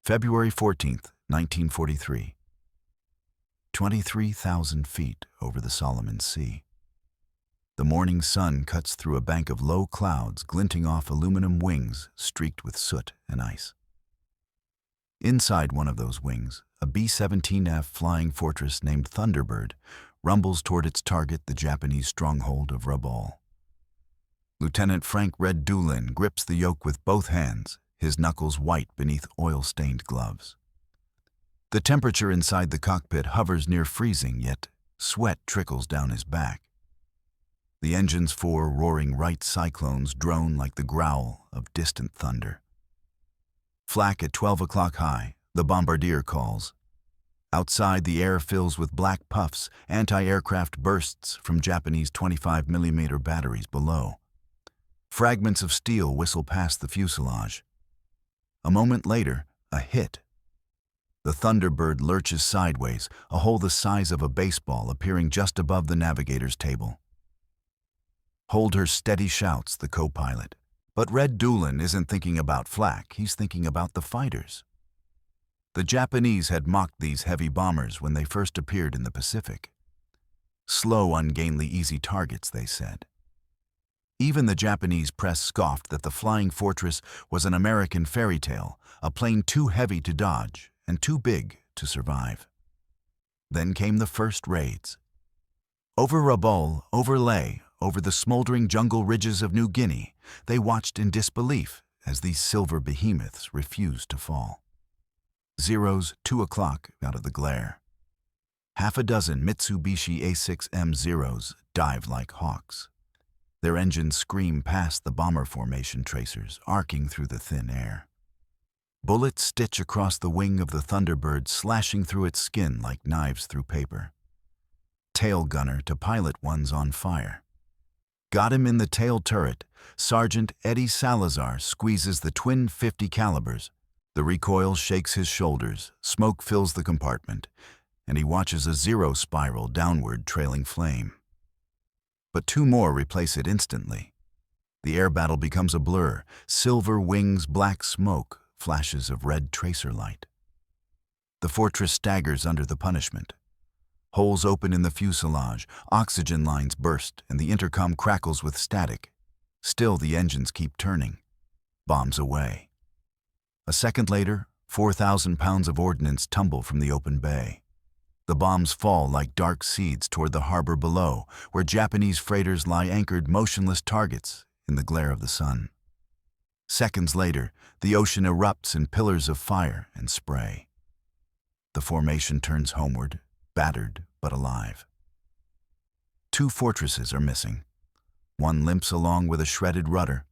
February 14th, 1943. 23,000 feet over the Solomon Sea. The morning sun cuts through a bank of low clouds glinting off aluminum wings streaked with soot and ice. Inside one of those wings, a B-17F flying fortress named Thunderbird rumbles toward its target, the Japanese stronghold of Rabaul. Lieutenant Frank Red Doolin grips the yoke with both hands, his knuckles white beneath oil-stained gloves. The temperature inside the cockpit hovers near freezing, yet sweat trickles down his back. The engine's four roaring Wright cyclones drone like the growl of distant thunder. Flak at 12 o'clock high, the bombardier calls. Outside, the air fills with black puffs, anti-aircraft bursts from Japanese 25mm batteries below. Fragments of steel whistle past the fuselage. A moment later, a hit. The Thunderbird lurches sideways, a hole the size of a baseball appearing just above the navigator's table. "Hold her steady," shouts the co-pilot. But Red Doolin isn't thinking about Flak, he's thinking about the fighters. The Japanese had mocked these heavy bombers when they first appeared in the Pacific. Slow, ungainly, easy targets, they said. Even the Japanese press scoffed that the Flying Fortress was an American fairy tale, a plane too heavy to dodge and too big to survive. Then came the first raids. Over Rabaul, over Leh, over the smoldering jungle ridges of New Guinea, they watched in disbelief as these silver behemoths refused to fall. Zeros 2 o'clock out of the glare. Half a dozen Mitsubishi A6M Zeros dive like hawks. Their engines scream past the bomber formation tracers, arcing through the thin air. Bullets stitch across the wing of the Thunderbird, slashing through its skin like knives through paper. Tail gunner to pilot one's on fire. Got him in the tail turret, Sergeant Eddie Salazar squeezes the twin .50 calibers. The recoil shakes his shoulders, smoke fills the compartment, and he watches a zero spiral downward, trailing flame. But two more replace it instantly. The air battle becomes a blur, silver wings, black smoke, flashes of red tracer light. The fortress staggers under the punishment. Holes open in the fuselage, oxygen lines burst, and the intercom crackles with static. Still, the engines keep turning. Bombs away. A second later, 4,000 pounds of ordnance tumble from the open bay. The bombs fall like dark seeds toward the harbor below, where Japanese freighters lie anchored motionless targets in the glare of the sun. Seconds later, the ocean erupts in pillars of fire and spray. The formation turns homeward, battered but alive. Two fortresses are missing. One limps along with a shredded rudder.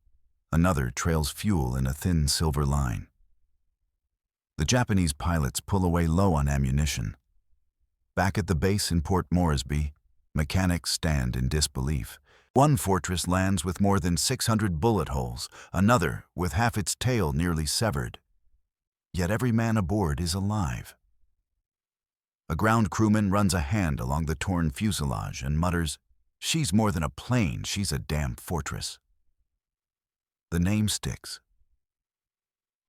Another trails fuel in a thin silver line. The Japanese pilots pull away low on ammunition. Back at the base in Port Moresby, mechanics stand in disbelief. One fortress lands with more than 600 bullet holes, another with half its tail nearly severed. Yet every man aboard is alive. A ground crewman runs a hand along the torn fuselage and mutters, "She's more than a plane, she's a damn fortress." The name sticks.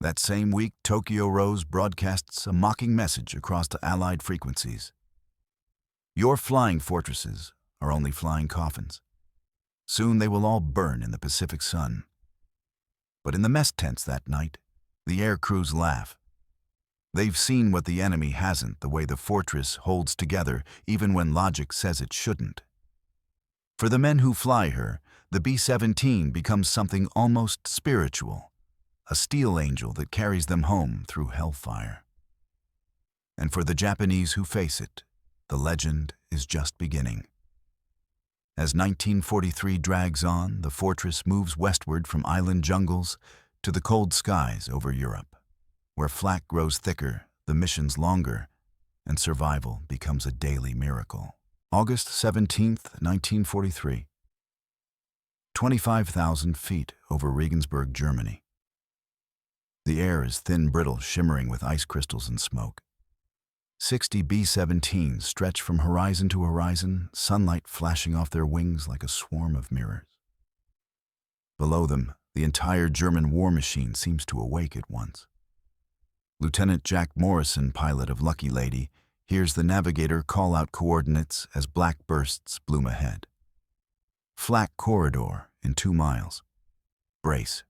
That same week, Tokyo Rose broadcasts a mocking message across the Allied frequencies. Your flying fortresses are only flying coffins. Soon they will all burn in the Pacific sun. But in the mess tents that night, the air crews laugh. They've seen what the enemy hasn't, the way the fortress holds together even when logic says it shouldn't. For the men who fly her, the B-17 becomes something almost spiritual, a steel angel that carries them home through hellfire. And for the Japanese who face it, the legend is just beginning. As 1943 drags on, the fortress moves westward from island jungles to the cold skies over Europe. Where flak grows thicker, the missions longer, and survival becomes a daily miracle. August 17th, 1943. 25,000 feet over Regensburg, Germany. The air is thin, brittle, shimmering with ice crystals and smoke. 60 B-17s stretch from horizon to horizon, sunlight flashing off their wings like a swarm of mirrors. Below them, the entire German war machine seems to awake at once. Lieutenant Jack Morrison, pilot of Lucky Lady, hears the navigator call out coordinates as black bursts bloom ahead. Flak corridor in 2 miles. Brace.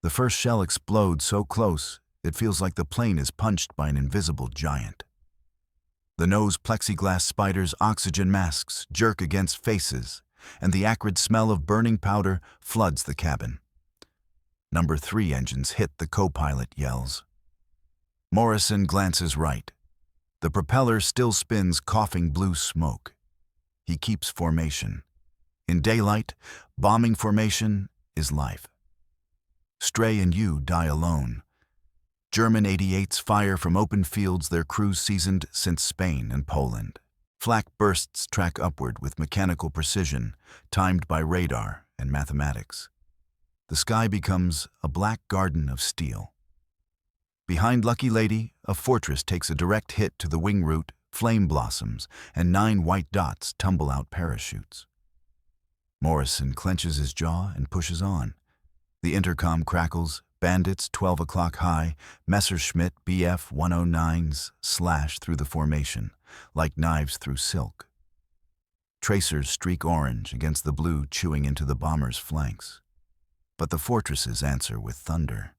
The first shell explodes so close, it feels like the plane is punched by an invisible giant. The nose plexiglass spider's oxygen masks jerk against faces, and the acrid smell of burning powder floods the cabin. Number 3 engines hit, the co-pilot yells. Morrison glances right. The propeller still spins, coughing blue smoke. He keeps formation. In daylight, bombing formation is life. Stray and you die alone. German 88s fire from open fields, their crews seasoned since Spain and Poland. Flak bursts track upward with mechanical precision, timed by radar and mathematics. The sky becomes a black garden of steel. Behind Lucky Lady, a fortress takes a direct hit to the wing root, flame blossoms, and 9 white dots tumble out parachutes. Morrison clenches his jaw and pushes on. The intercom crackles, bandits 12 o'clock high, Messerschmitt Bf 109s slash through the formation, like knives through silk. Tracers streak orange against the blue, chewing into the bomber's flanks. But the fortresses answer with thunder.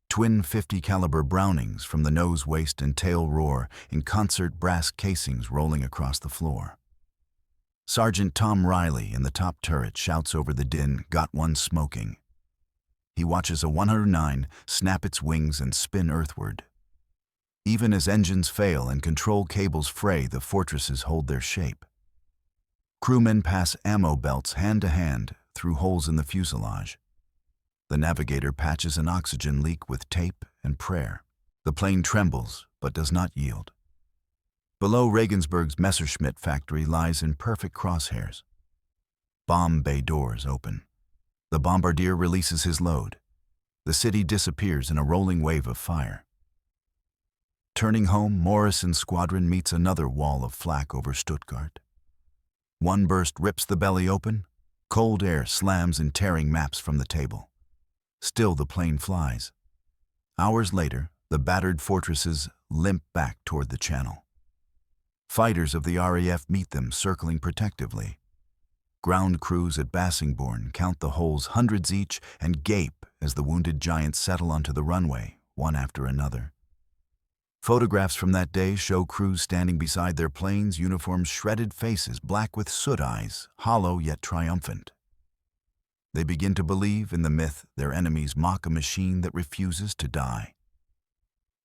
Twin 50 caliber Brownings from the nose, waist, and tail roar in concert, brass casings rolling across the floor. Sergeant Tom Riley in the top turret shouts over the din, "Got one smoking." He watches a 109 snap its wings and spin earthward. Even as engines fail and control cables fray, the fortresses hold their shape. Crewmen pass ammo belts hand to hand through holes in the fuselage. The navigator patches an oxygen leak with tape and prayer. The plane trembles, but does not yield. Below Regensburg's Messerschmitt factory lies in perfect crosshairs. Bomb bay doors open. The bombardier releases his load. The city disappears in a rolling wave of fire. Turning home, Morrison's squadron meets another wall of flak over Stuttgart. One burst rips the belly open. Cold air slams in, tearing maps from the table. Still the plane flies. Hours later, the battered fortresses limp back toward the channel. Fighters of the RAF meet them, circling protectively. Ground crews at Bassingbourn count the holes, hundreds each, and gape as the wounded giants settle onto the runway, one after another. Photographs from that day show crews standing beside their planes, uniforms shredded, faces black with soot eyes, hollow yet triumphant. They begin to believe in the myth their enemies mock a machine that refuses to die.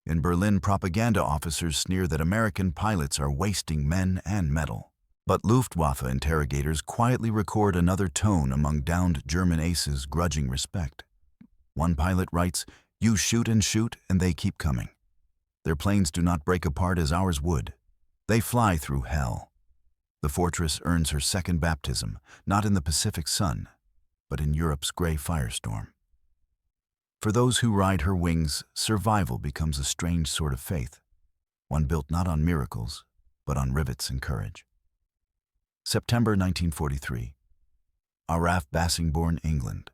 In Berlin, propaganda officers sneer that American pilots are wasting men and metal. But Luftwaffe interrogators quietly record another tone among downed German aces, grudging respect. One pilot writes, "You shoot and they keep coming. Their planes do not break apart as ours would. They fly through hell." The fortress earns her second baptism, not in the Pacific sun, but in Europe's gray firestorm. For those who ride her wings, survival becomes a strange sort of faith, one built not on miracles, but on rivets and courage. September 1943. RAF Bassingbourn, England.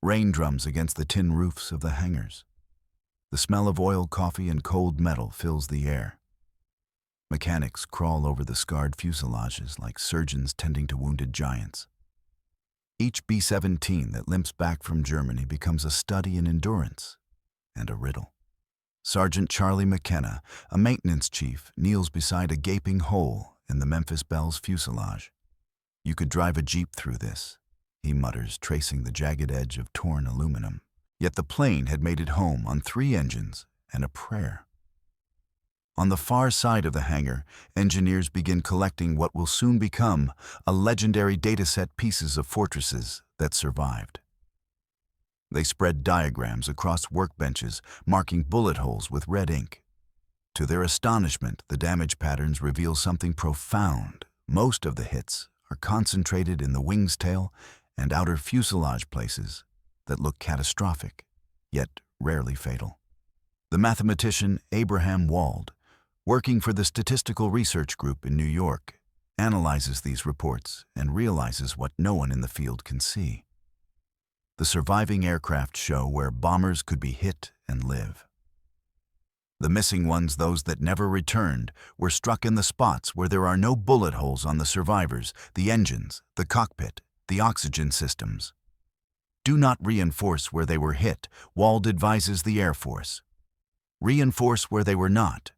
Rain drums against the tin roofs of the hangars. The smell of oil, coffee, and cold metal fills the air. Mechanics crawl over the scarred fuselages like surgeons tending to wounded giants. Each B-17 that limps back from Germany becomes a study in endurance and a riddle. Sergeant Charlie McKenna, a maintenance chief, kneels beside a gaping hole in the Memphis Belle's fuselage. "You could drive a jeep through this," he mutters, tracing the jagged edge of torn aluminum. Yet the plane had made it home on 3 engines and a prayer. On the far side of the hangar, engineers begin collecting what will soon become a legendary dataset, pieces of fortresses that survived. They spread diagrams across workbenches, marking bullet holes with red ink. To their astonishment, the damage patterns reveal something profound. Most of the hits are concentrated in the wing's tail and outer fuselage places that look catastrophic, yet rarely fatal. The mathematician Abraham Wald, working for the Statistical Research Group in New York, analyzes these reports and realizes what no one in the field can see. The surviving aircraft show where bombers could be hit and live. The missing ones, those that never returned, were struck in the spots where there are no bullet holes on the survivors, the engines, the cockpit, the oxygen systems. Do not reinforce where they were hit, Wald advises the Air Force. Reinforce where they were not.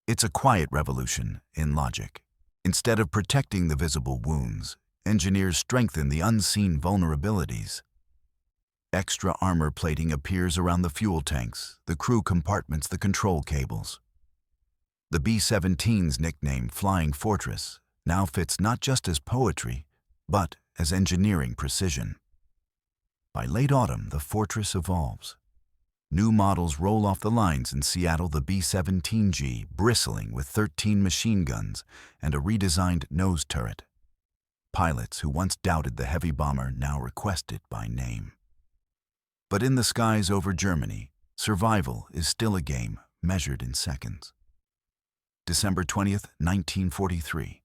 It's a quiet revolution in logic. Instead of protecting the visible wounds, engineers strengthen the unseen vulnerabilities. Extra armor plating appears around the fuel tanks, the crew compartments, the control cables. The B-17's nickname, Flying Fortress, now fits not just as poetry, but as engineering precision. By late autumn, the Fortress evolves. New models roll off the lines in Seattle, the B-17G, bristling with 13 machine guns and a redesigned nose turret. Pilots who once doubted the heavy bomber now request it by name. But in the skies over Germany, survival is still a game measured in seconds. December 20th, 1943.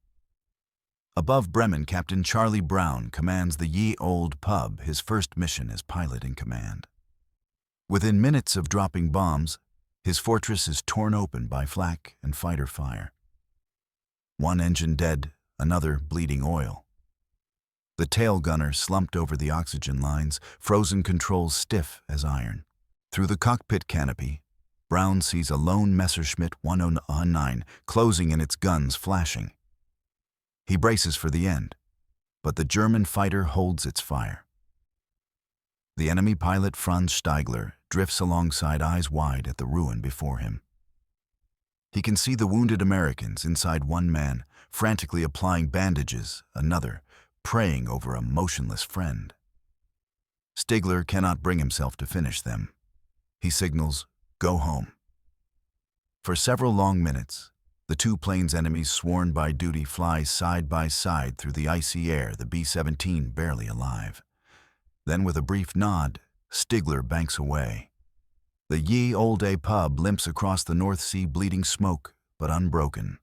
Above Bremen, Captain Charlie Brown commands the Ye Olde Pub, his first mission as pilot in command. Within minutes of dropping bombs, his fortress is torn open by flak and fighter fire. One engine dead, another bleeding oil. The tail gunner slumped over the oxygen lines, frozen controls stiff as iron. Through the cockpit canopy, Brown sees a lone Messerschmitt 109 closing and its guns flashing. He braces for the end, but the German fighter holds its fire. The enemy pilot Franz Steigler drifts alongside, eyes wide at the ruin before him. He can see the wounded Americans inside, one man frantically applying bandages, another praying over a motionless friend. Stigler cannot bring himself to finish them. He signals, "Go home." For several long minutes, the two planes enemies sworn by duty fly side by side through the icy air, the B-17 barely alive. Then with a brief nod, Stigler banks away. The Ye Olde Pub limps across the North Sea, bleeding smoke, but unbroken.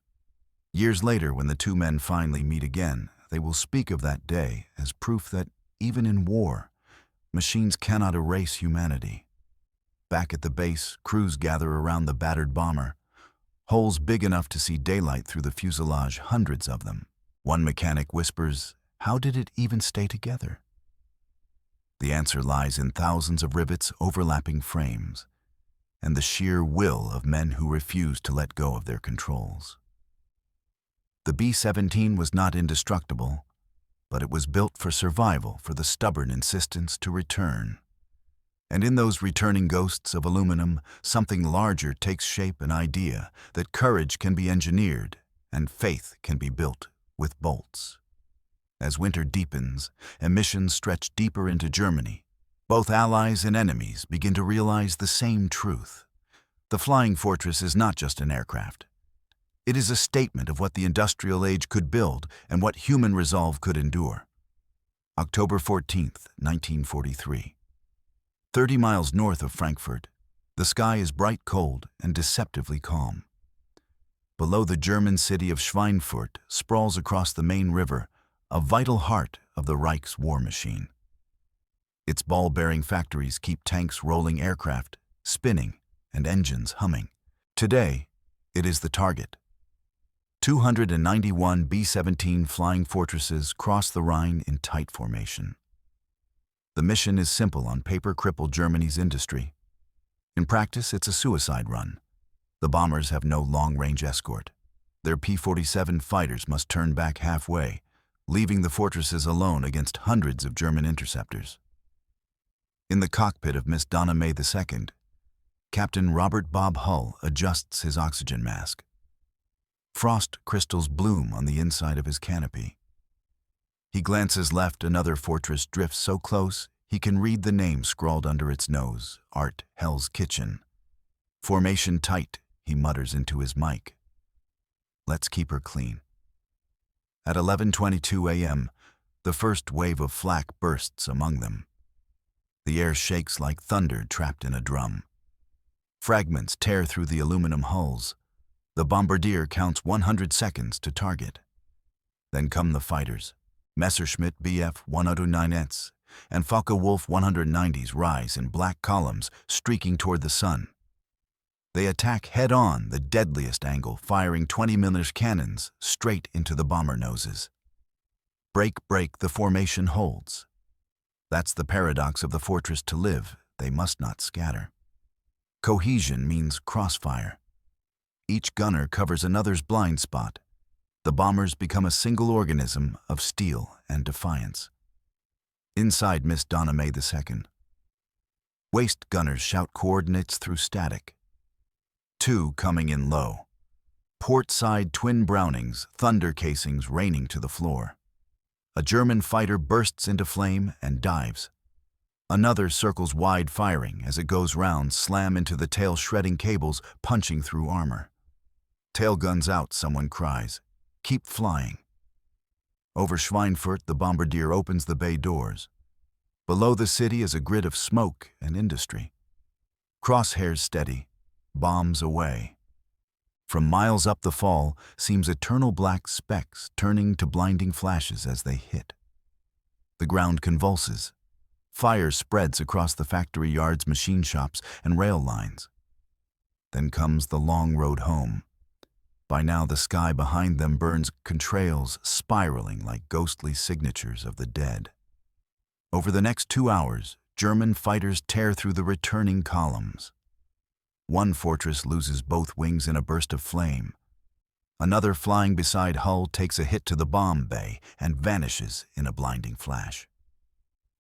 Years later, when the two men finally meet again, they will speak of that day as proof that, even in war, machines cannot erase humanity. Back at the base, crews gather around the battered bomber. Holes big enough to see daylight through the fuselage, hundreds of them. One mechanic whispers, "How did it even stay together?" The answer lies in thousands of rivets, overlapping frames, and the sheer will of men who refuse to let go of their controls. The B-17 was not indestructible, but it was built for survival, for the stubborn insistence to return. And in those returning ghosts of aluminum, something larger takes shape, an idea that courage can be engineered and faith can be built with bolts. As winter deepens, emissions stretch deeper into Germany. Both allies and enemies begin to realize the same truth. The Flying Fortress is not just an aircraft. It is a statement of what the industrial age could build and what human resolve could endure. October 14th, 1943. 30 miles north of Frankfurt, the sky is bright cold and deceptively calm. Below, the German city of Schweinfurt sprawls across the main river, a vital heart of the Reich's war machine. Its ball-bearing factories keep tanks rolling, aircraft spinning, and engines humming. Today, it is the target. 291 B-17 Flying Fortresses cross the Rhine in tight formation. The mission is simple: on paper, cripple Germany's industry. In practice, it's a suicide run. The bombers have no long-range escort. Their P-47 fighters must turn back halfway, leaving the fortresses alone against hundreds of German interceptors. In the cockpit of Miss Donna May II, Captain Robert Bob Hull adjusts his oxygen mask. Frost crystals bloom on the inside of his canopy. He glances left, another fortress drifts so close he can read the name scrawled under its nose, Art Hell's Kitchen. Formation tight, he mutters into his mic. Let's keep her clean. At 11:22 a.m., the first wave of flak bursts among them. The air shakes like thunder trapped in a drum. Fragments tear through the aluminum hulls. The bombardier counts 100 seconds to target. Then come the fighters. Messerschmitt Bf 109s and Focke-Wulf 190s rise in black columns, streaking toward the sun. They attack head-on, the deadliest angle, firing 20mm cannons straight into the bomber noses. Break, break, the formation holds. That's the paradox of the fortress to live. They must not scatter. Cohesion means crossfire. Each gunner covers another's blind spot. The bombers become a single organism of steel and defiance. Inside Miss Donna May II. Waist gunners shout coordinates through static. 2 coming in low. Port side twin Brownings, thunder casings raining to the floor. A German fighter bursts into flame and dives. Another circles wide, firing as it goes round, slam into the tail, shredding cables, punching through armor. Tail guns out, someone cries. Keep flying. Over Schweinfurt, the bombardier opens the bay doors. Below the city is a grid of smoke and industry. Crosshairs steady, bombs away. From miles up the fall seems eternal black specks turning to blinding flashes as they hit. The ground convulses. Fire spreads across the factory yards, machine shops, and rail lines. Then comes the long road home. By now the sky behind them burns, contrails spiraling like ghostly signatures of the dead. Over the next 2 hours, German fighters tear through the returning columns. One fortress loses both wings in a burst of flame. Another flying beside Hull takes a hit to the bomb bay and vanishes in a blinding flash.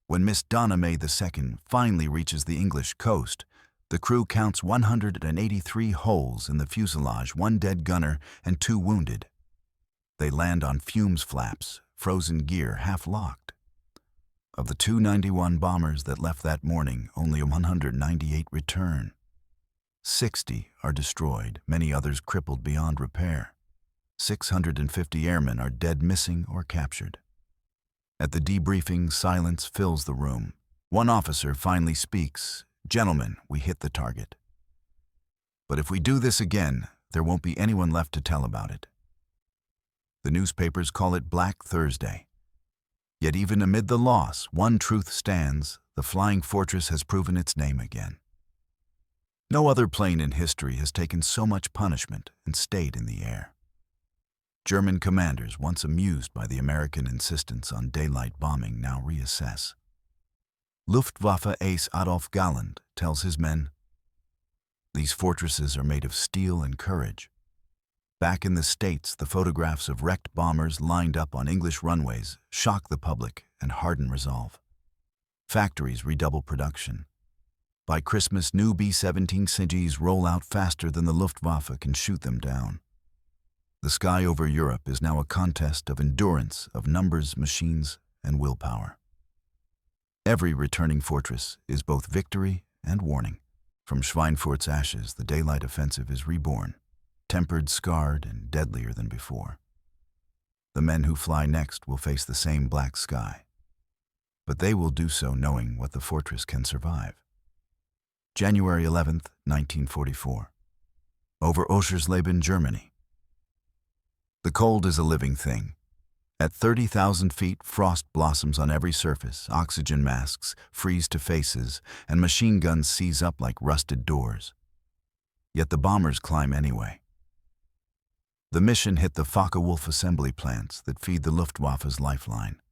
When Miss Donna May II finally reaches the English coast, the crew counts 183 holes in the fuselage, 1 dead gunner and 2 wounded. They land on fumes flaps, frozen gear half locked. Of the 291 bombers that left that morning, only 198 return. 60 are destroyed, many others crippled beyond repair. 650 airmen are dead, missing, or captured. At the debriefing, silence fills the room. One officer finally speaks, "Gentlemen, we hit the target. But if we do this again, there won't be anyone left to tell about it." The newspapers call it Black Thursday. Yet even amid the loss, one truth stands: the Flying Fortress has proven its name again. No other plane in history has taken so much punishment and stayed in the air. German commanders, once amused by the American insistence on daylight bombing, now reassess. Luftwaffe ace Adolf Galland tells his men, "These fortresses are made of steel and courage." Back in the States, the photographs of wrecked bombers lined up on English runways shock the public and harden resolve. Factories redouble production. By Christmas, new B-17 CGs roll out faster than the Luftwaffe can shoot them down. The sky over Europe is now a contest of endurance, of numbers, machines, and willpower. Every returning fortress is both victory and warning. From Schweinfurt's ashes, the daylight offensive is reborn, tempered, scarred, and deadlier than before. The men who fly next will face the same black sky, but they will do so knowing what the fortress can survive. January 11th, 1944. Over Oschersleben, Germany. The cold is a living thing. At 30,000 feet, frost blossoms on every surface, oxygen masks freeze to faces, and machine guns seize up like rusted doors. Yet the bombers climb anyway. The mission hit the Focke-Wulf assembly plants that feed the Luftwaffe's lifeline.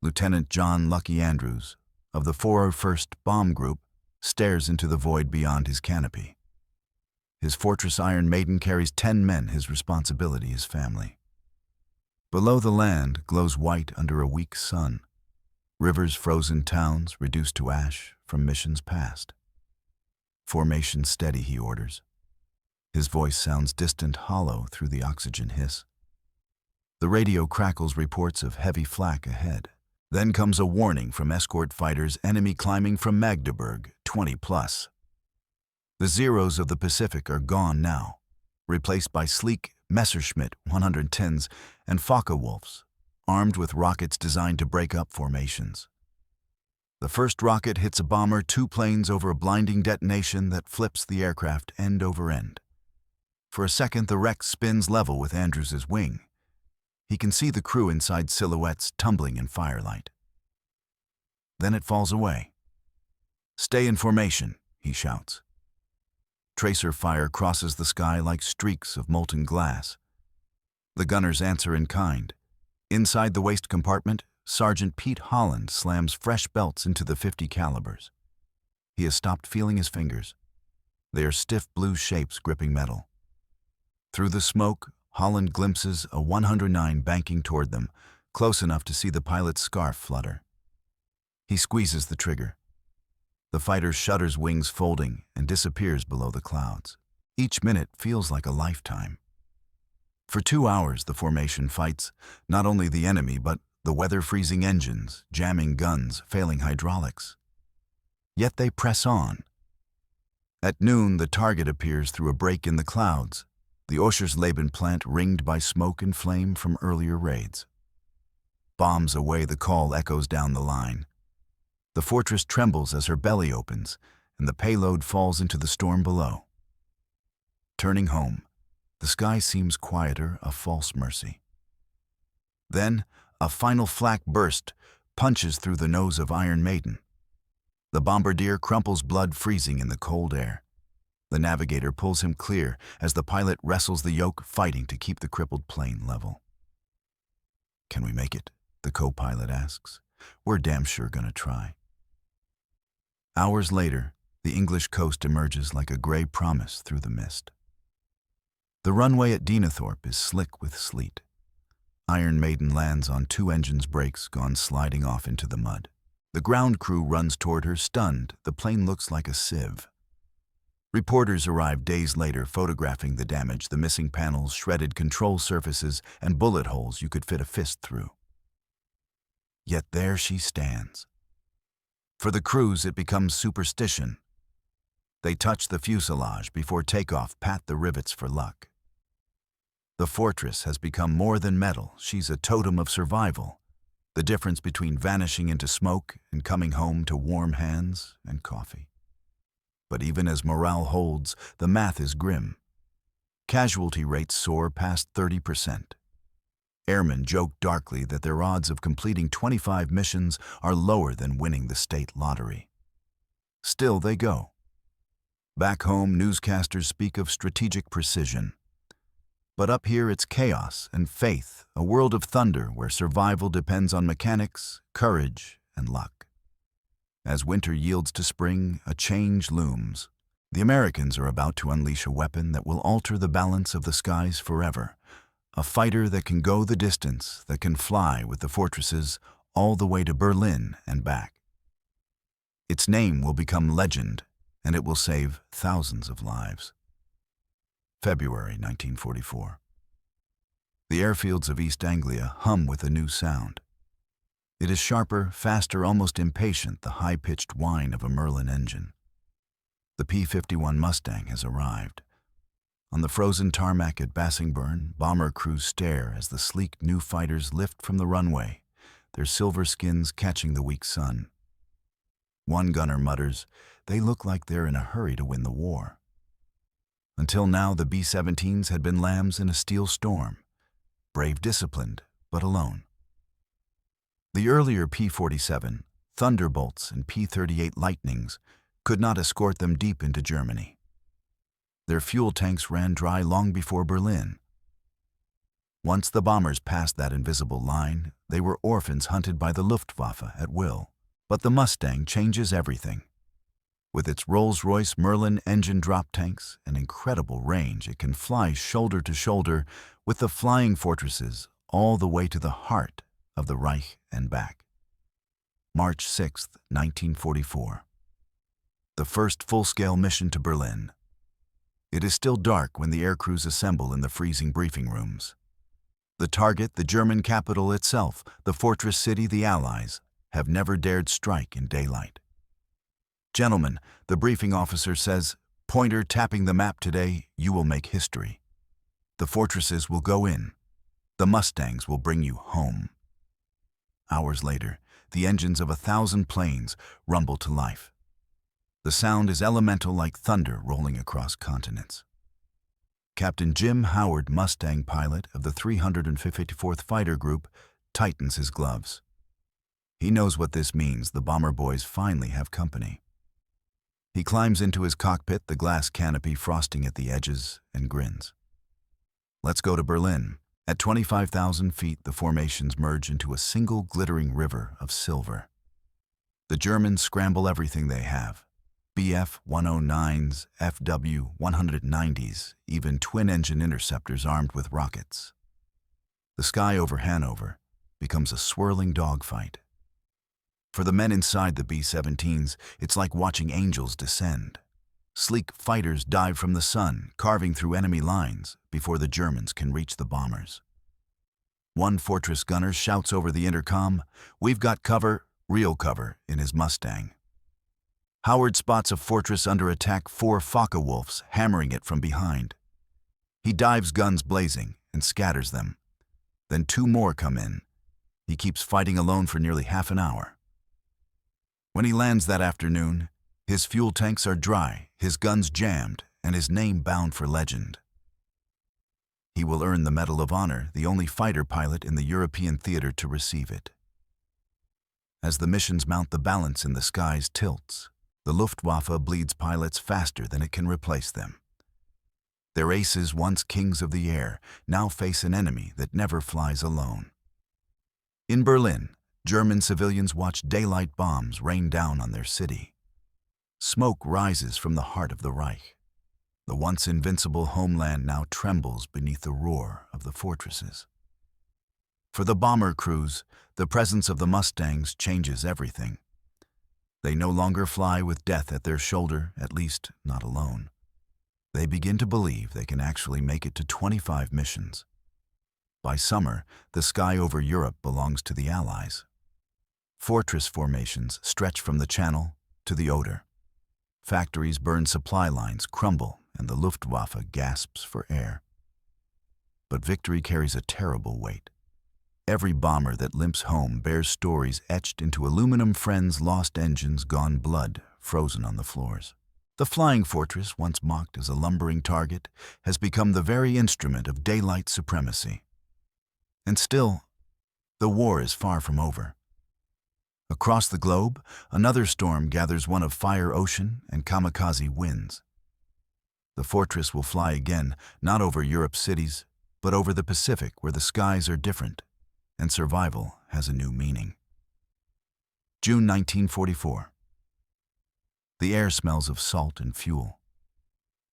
Lieutenant John Lucky Andrews, of the 401st Bomb Group, stares into the void beyond his canopy. His Fortress Iron Maiden carries 10 men, his responsibility, his family. Below, the land glows white under a weak sun. Rivers, frozen towns, reduced to ash from missions past. "Formation steady," he orders. His voice sounds distant, hollow through the oxygen hiss. The radio crackles reports of heavy flak ahead. Then comes a warning from escort fighters, enemy climbing from Magdeburg, 20 plus. The Zeros of the Pacific are gone now, replaced by sleek Messerschmitt 110s and Focke-Wulfs, armed with rockets designed to break up formations. The first rocket hits a bomber, 2 planes over a blinding detonation that flips the aircraft end over end. For a second, the wreck spins level with Andrews's wing. He can see the crew inside silhouettes tumbling in firelight. Then it falls away. "Stay in formation," he shouts. Tracer fire crosses the sky like streaks of molten glass. The gunners answer in kind. Inside the waist compartment, Sergeant Pete Holland slams fresh belts into the .50 calibers. He has stopped feeling his fingers. They are stiff blue shapes gripping metal. Through the smoke, Holland glimpses a 109 banking toward them, close enough to see the pilot's scarf flutter. He squeezes the trigger. The fighter shudders, wings folding, and disappears below the clouds. Each minute feels like a lifetime. For 2 hours, the formation fights not only the enemy, but the weather-freezing engines, jamming guns, failing hydraulics. Yet they press on. At noon, the target appears through a break in the clouds, the Oschersleben plant ringed by smoke and flame from earlier raids. Bombs away, the call echoes down the line. The fortress trembles as her belly opens, and the payload falls into the storm below. Turning home, the sky seems quieter, a false mercy. Then, a final flak burst punches through the nose of Iron Maiden. The bombardier crumples, blood freezing in the cold air. The navigator pulls him clear as the pilot wrestles the yoke, fighting to keep the crippled plane level. "Can we make it?" the co-pilot asks. "We're damn sure gonna try." Hours later, the English coast emerges like a gray promise through the mist. The runway at Deenathorpe is slick with sleet. Iron Maiden lands on 2 engines' brakes, gone sliding off into the mud. The ground crew runs toward her, stunned. The plane looks like a sieve. Reporters arrive days later, photographing the damage, the missing panels, shredded control surfaces, and bullet holes you could fit a fist through. Yet there she stands. For the crews, it becomes superstition. They touch the fuselage before takeoff, pat the rivets for luck. The fortress has become more than metal. She's a totem of survival. The difference between vanishing into smoke and coming home to warm hands and coffee. But even as morale holds, the math is grim. Casualty rates soar past 30%. Airmen joke darkly that their odds of completing 25 missions are lower than winning the state lottery. Still, they go. Back home, newscasters speak of strategic precision. But up here, it's chaos and faith, a world of thunder where survival depends on mechanics, courage, and luck. As winter yields to spring, a change looms. The Americans are about to unleash a weapon that will alter the balance of the skies forever. A fighter that can go the distance, that can fly with the fortresses all the way to Berlin and back. Its name will become legend, and it will save thousands of lives. February 1944. The airfields of East Anglia hum with a new sound. It is sharper, faster, almost impatient, the high-pitched whine of a Merlin engine. The P-51 Mustang has arrived. On the frozen tarmac at Bassingbourn, bomber crews stare as the sleek new fighters lift from the runway, their silver skins catching the weak sun. One gunner mutters, "They look like they're in a hurry to win the war." Until now, the B-17s had been lambs in a steel storm, brave, disciplined, but alone. The earlier P-47, Thunderbolts, and P-38 Lightnings could not escort them deep into Germany. Their fuel tanks ran dry long before Berlin. Once the bombers passed that invisible line, they were orphans hunted by the Luftwaffe at will. But the Mustang changes everything. With its Rolls-Royce Merlin engine drop tanks and incredible range, it can fly shoulder to shoulder with the flying fortresses all the way to the heart of the Reich and back. March 6, 1944. The first full-scale mission to Berlin. It is still dark when the aircrews assemble in the freezing briefing rooms. The target, the German capital itself, the fortress city, the Allies, have never dared strike in daylight. "Gentlemen," the briefing officer says, pointer tapping the map, "today you will make history. The fortresses will go in. The Mustangs will bring you home." Hours later, the engines of 1,000 planes rumble to life. The sound is elemental, like thunder rolling across continents. Captain Jim Howard, Mustang pilot of the 354th Fighter Group, tightens his gloves. He knows what this means. The bomber boys finally have company. He climbs into his cockpit, the glass canopy frosting at the edges, and grins. Let's go to Berlin. At 25,000 feet, the formations merge into a single glittering river of silver. The Germans scramble everything they have. Bf-109s, Fw-190s, even twin-engine interceptors armed with rockets. The sky over Hanover becomes a swirling dogfight. For the men inside the B-17s, it's like watching angels descend. Sleek fighters dive from the sun, carving through enemy lines before the Germans can reach the bombers. One Fortress gunner shouts over the intercom, "We've got cover, real cover," in his Mustang. Howard spots a Fortress under attack, 4 Focke-Wulfs hammering it from behind. He dives, guns blazing, and scatters them. Then 2 more come in. He keeps fighting alone for nearly half an hour. When he lands that afternoon, his fuel tanks are dry, his guns jammed, and his name bound for legend. He will earn the Medal of Honor, the only fighter pilot in the European theater to receive it. As the missions mount, the balance in the skies tilts. The Luftwaffe bleeds pilots faster than it can replace them. Their aces, once kings of the air, now face an enemy that never flies alone. In Berlin, German civilians watch daylight bombs rain down on their city. Smoke rises from the heart of the Reich. The once invincible homeland now trembles beneath the roar of the fortresses. For the bomber crews, the presence of the Mustangs changes everything. They no longer fly with death at their shoulder, at least not alone. They begin to believe they can actually make it to 25 missions. By summer, the sky over Europe belongs to the Allies. Fortress formations stretch from the Channel to the Oder. Factories burn, supply lines crumble, and the Luftwaffe gasps for air. But victory carries a terrible weight. Every bomber that limps home bears stories etched into aluminum friends, lost engines, gone blood, frozen on the floors. The Flying Fortress, once mocked as a lumbering target, has become the very instrument of daylight supremacy. And still, the war is far from over. Across the globe, another storm gathers, one of fire, ocean, and kamikaze winds. The Fortress will fly again, not over Europe's cities, but over the Pacific, where the skies are different, and survival has a new meaning. June 1944. The air smells of salt and fuel.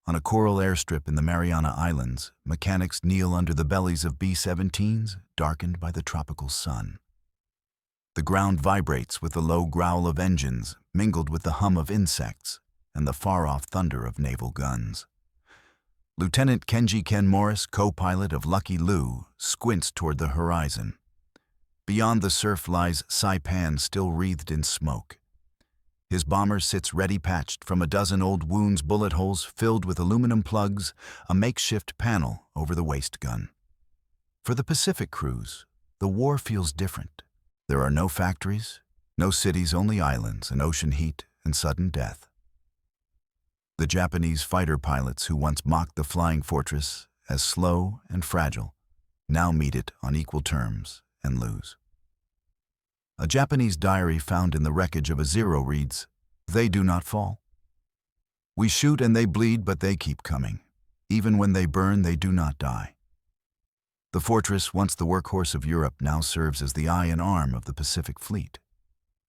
On a coral airstrip in the Mariana Islands, mechanics kneel under the bellies of B-17s, darkened by the tropical sun. The ground vibrates with the low growl of engines, mingled with the hum of insects and the far-off thunder of naval guns. Lieutenant Kenji Ken Morris, co-pilot of Lucky Lou, squints toward the horizon. Beyond the surf lies Saipan, still wreathed in smoke. His bomber sits ready-patched from a dozen old wounds, bullet holes filled with aluminum plugs, a makeshift panel over the waist gun. For the Pacific crews, the war feels different. There are no factories, no cities, only islands and ocean heat and sudden death. The Japanese fighter pilots who once mocked the Flying Fortress as slow and fragile now meet it on equal terms and lose. A Japanese diary found in the wreckage of a Zero reads, "They do not fall. We shoot and they bleed, but they keep coming. Even when they burn, they do not die." The Fortress, once the workhorse of Europe, now serves as the eye and arm of the Pacific Fleet.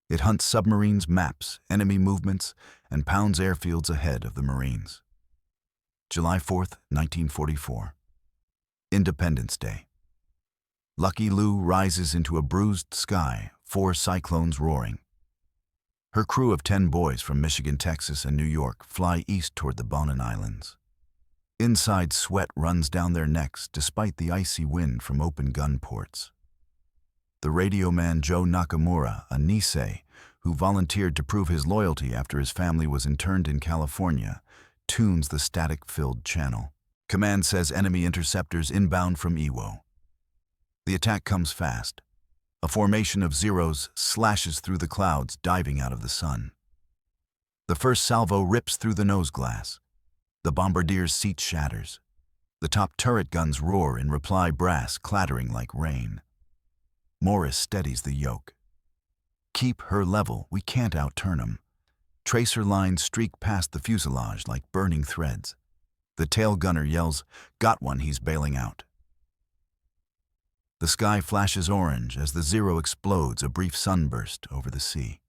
It hunts submarines, maps enemy movements, and pounds airfields ahead of the Marines. July 4th, 1944. Independence Day. Lucky Lou rises into a bruised sky, 4 cyclones roaring. Her crew of 10 boys from Michigan, Texas, and New York fly east toward the Bonin Islands. Inside, sweat runs down their necks despite the icy wind from open gun ports. The radio man Joe Nakamura, a Nisei, who volunteered to prove his loyalty after his family was interned in California, tunes the static-filled channel. Command says enemy interceptors inbound from Iwo. The attack comes fast. A formation of Zeros slashes through the clouds, diving out of the sun. The first salvo rips through the nose glass. The bombardier's seat shatters. The top turret guns roar in reply, brass clattering like rain. Morris steadies the yoke. "Keep her level, we can't outturn 'em." Tracer lines streak past the fuselage like burning threads. The tail gunner yells, "Got one," he's bailing out. The sky flashes orange as the Zero explodes, a brief sunburst over the sea.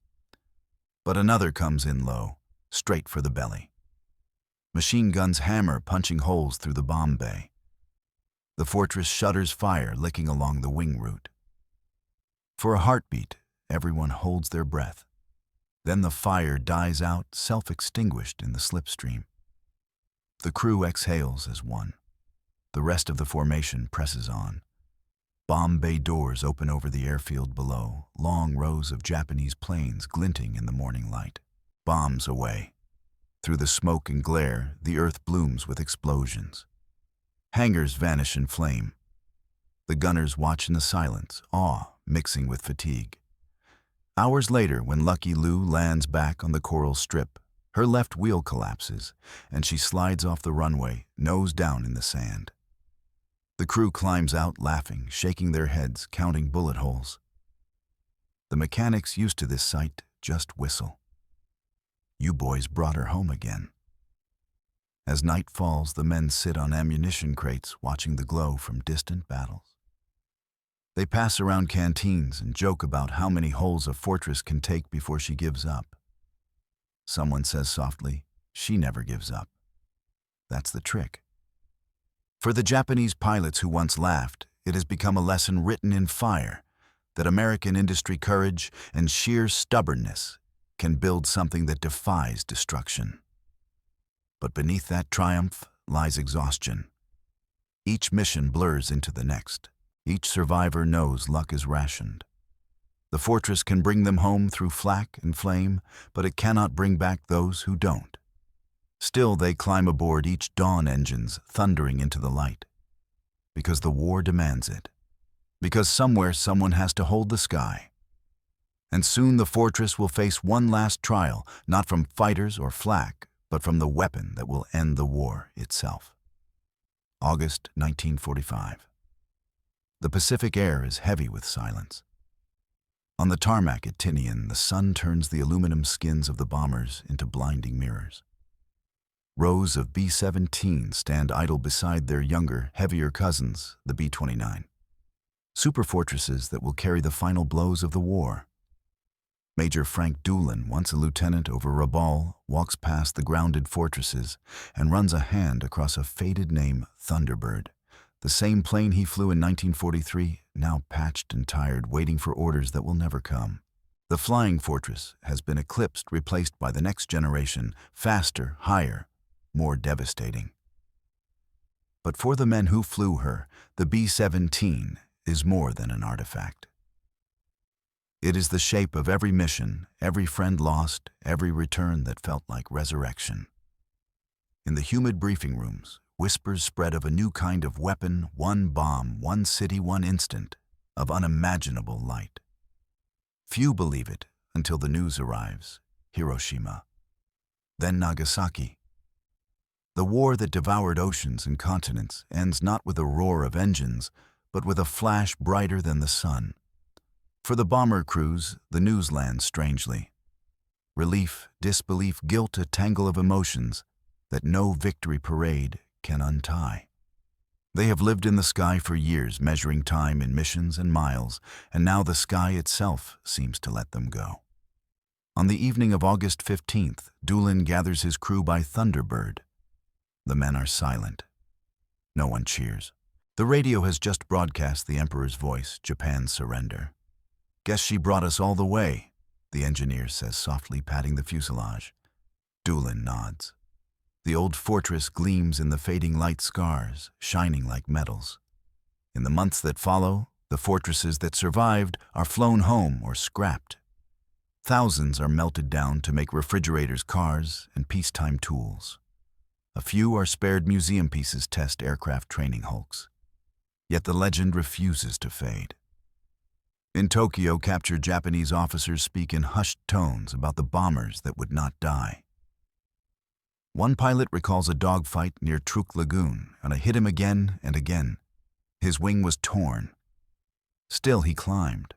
But another comes in low, straight for the belly. Machine guns hammer, punching holes through the bomb bay. The fortress shudders fire, licking along the wing route. For a heartbeat, everyone holds their breath. Then the fire dies out, self-extinguished in the slipstream. The crew exhales as one. The rest of the formation presses on. Bomb bay doors open over the airfield below, long rows of Japanese planes glinting in the morning light. Bombs away. Through the smoke and glare, the earth blooms with explosions. Hangars vanish in flame. The gunners watch in the silence, awe mixing with fatigue. Hours later, when Lucky Lou lands back on the coral strip, her left wheel collapses, and she slides off the runway, nose down in the sand. The crew climbs out laughing, shaking their heads, counting bullet holes. The mechanics used to this sight just whistle. "You boys brought her home again." As night falls, the men sit on ammunition crates, watching the glow from distant battles. They pass around canteens and joke about how many holes a fortress can take before she gives up. Someone says softly, "She never gives up." That's the trick. For the Japanese pilots who once laughed, it has become a lesson written in fire that American industry courage and sheer stubbornness can build something that defies destruction. But beneath that triumph lies exhaustion. Each mission blurs into the next. Each survivor knows luck is rationed. The fortress can bring them home through flak and flame, but it cannot bring back those who don't. Still, they climb aboard each dawn engines, thundering into the light. Because the war demands it. Because somewhere someone has to hold the sky. And soon the fortress will face one last trial, not from fighters or flak, but from the weapon that will end the war itself. August 1945. The Pacific air is heavy with silence. On the tarmac at Tinian, the sun turns the aluminum skins of the bombers into blinding mirrors. Rows of B-17 stand idle beside their younger, heavier cousins, the B-29. Superfortresses that will carry the final blows of the war. Major Frank Doolin, once a lieutenant over Rabaul, walks past the grounded fortresses and runs a hand across a faded name, Thunderbird. The same plane he flew in 1943, now patched and tired, waiting for orders that will never come. The flying fortress has been eclipsed, replaced by the next generation, faster, higher, more devastating. But for the men who flew her, the B-17 is more than an artifact. It is the shape of every mission, every friend lost, every return that felt like resurrection. In the humid briefing rooms, whispers spread of a new kind of weapon, one bomb, one city, one instant, of unimaginable light. Few believe it until the news arrives, Hiroshima. Then Nagasaki. The war that devoured oceans and continents ends not with a roar of engines, but with a flash brighter than the sun. For the bomber crews, the news lands strangely. Relief, disbelief, guilt, a tangle of emotions that no victory parade can untie. They have lived in the sky for years, measuring time in missions and miles, and now the sky itself seems to let them go. On the evening of August 15th, Doolin gathers his crew by Thunderbird. The men are silent. No one cheers. The radio has just broadcast the Emperor's voice, Japan's surrender. "Guess she brought us all the way," the engineer says softly, patting the fuselage. Doolin nods. The old fortress gleams in the fading light scars, shining like metals. In the months that follow, the fortresses that survived are flown home or scrapped. Thousands are melted down to make refrigerators, cars, and peacetime tools. A few are spared museum pieces test aircraft training hulks. Yet the legend refuses to fade. In Tokyo, captured Japanese officers speak in hushed tones about the bombers that would not die. One pilot recalls a dogfight near Truk Lagoon, and I hit him again and again. His wing was torn. Still he climbed.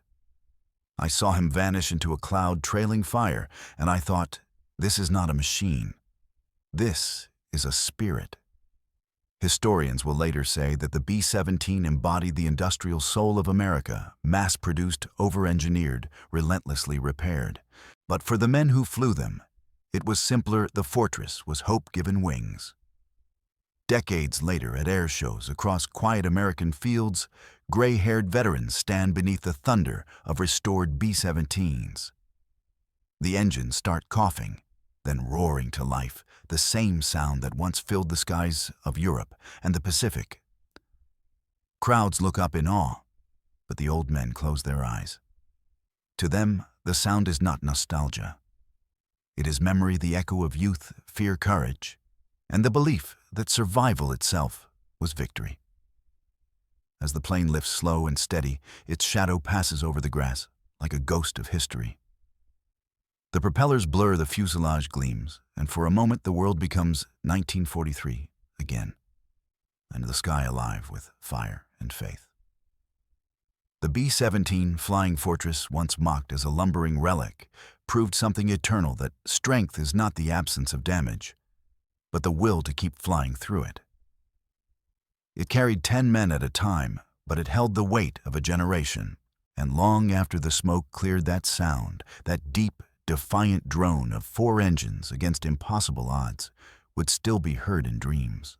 I saw him vanish into a cloud trailing fire, and I thought, This is not a machine. This is a spirit. Historians will later say that the B-17 embodied the industrial soul of America, mass-produced, over-engineered, relentlessly repaired. But for the men who flew them, it was simpler. The Fortress was hope given wings. Decades later, at air shows across quiet American fields, gray-haired veterans stand beneath the thunder of restored B-17s. The engines start coughing, then roaring to life, the same sound that once filled the skies of Europe and the Pacific. Crowds look up in awe, but the old men close their eyes. To them, the sound is not nostalgia. It is memory, the echo of youth, fear, courage, and the belief that survival itself was victory. As the plane lifts slow and steady, its shadow passes over the grass like a ghost of history. The propellers blur, the fuselage gleams, and for a moment the world becomes 1943 again, and the sky alive with fire and faith. The B-17 Flying Fortress, once mocked as a lumbering relic, proved something eternal, that strength is not the absence of damage, but the will to keep flying through it. It carried 10 men at a time, but it held the weight of a generation, and long after the smoke cleared, that sound, that deep, defiant drone of 4 engines against impossible odds, would still be heard in dreams.